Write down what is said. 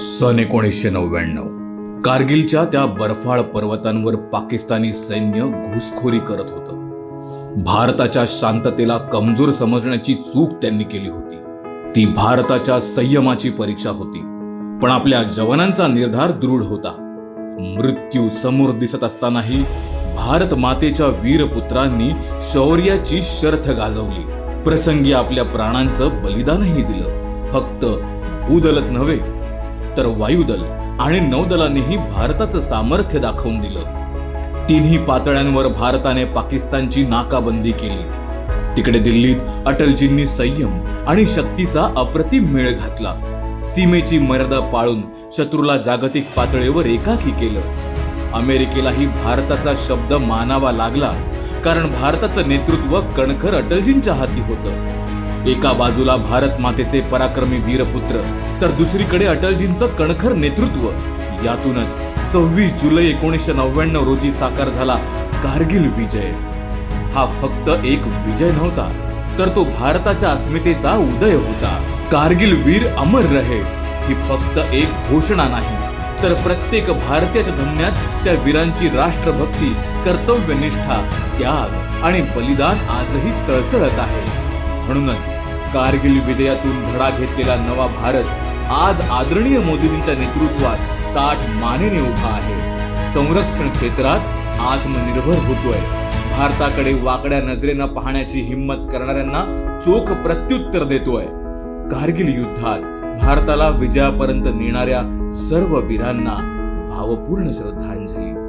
सन 1999 कारगिलच्या त्या बर्फाळ पर्वतांवर पाकिस्तानी सैन्य घुसखोरी करत होतं. भारताच्या शांततेला कमजोर समजण्याची चूक त्यांनी केली होती. ती भारताच्या संयमाची परीक्षा होती. पण आपल्या जवानांचा निर्धार दृढ होता. मृत्यू समोर दिसत असतानाही भारत मातेच्या वीरपुत्रांनी शौर्याची शर्थ गाजवली. प्रसंगी आपल्या प्राणांचं बलिदानही दिलं. फक्त भूदलच नव्हे तर वायुदल आणि नौदलानेही भारताचं सामर्थ्य दाखवून दिलं. तिन्ही पातळ्यांवर भारताने पाकिस्तानची नाकाबंदी केली. तिकडे दिल्लीत अटलजींनी संयम आणि शक्तीचा अप्रतिम मेळ घातला. सीमेची मर्यादा पाळून शत्रूला जागतिक पातळीवर एकाकी केलं. अमेरिकेलाही भारताचा शब्द मानावा लागला, कारण भारताचं नेतृत्व कणखर अटलजींच्या हाती होतं. एका बाजूला भारत मातेचे पराक्रमी वीरपुत्र, तर दुसरीकडे अटलजींचं कणखर नेतृत्व. यातूनच 26 जुलै 1999 रोजी साकार झाला कारगिल विजय. हा फक्त एक विजय नव्हता, तर तो भारताच्या अस्मितेचा उदय होता. कारगिल वीर अमर रहे ही फक्त एक घोषणा नाही, तर प्रत्येक भारतीयाच्या धमन्यात त्या वीरांची राष्ट्रभक्ती, कर्तव्यनिष्ठा, त्याग आणि बलिदान आजही सळसळत आहे. म्हणूनच कारगिल विजयातून धडा घेतलेला नवा भारत आज आदरणीय मोदींच्या नेतृत्वात ताठ मानेने उभा आहे. संरक्षण क्षेत्रात आत्मनिर्भर होतोय. भारताकडे वाकड्या नजरेनं पाहण्याची हिंमत करणाऱ्यांना चोख प्रत्युत्तर देतोय. कारगिल युद्धात भारताला विजयापर्यंत नेणाऱ्या सर्व वीरांना भावपूर्ण श्रद्धांजली.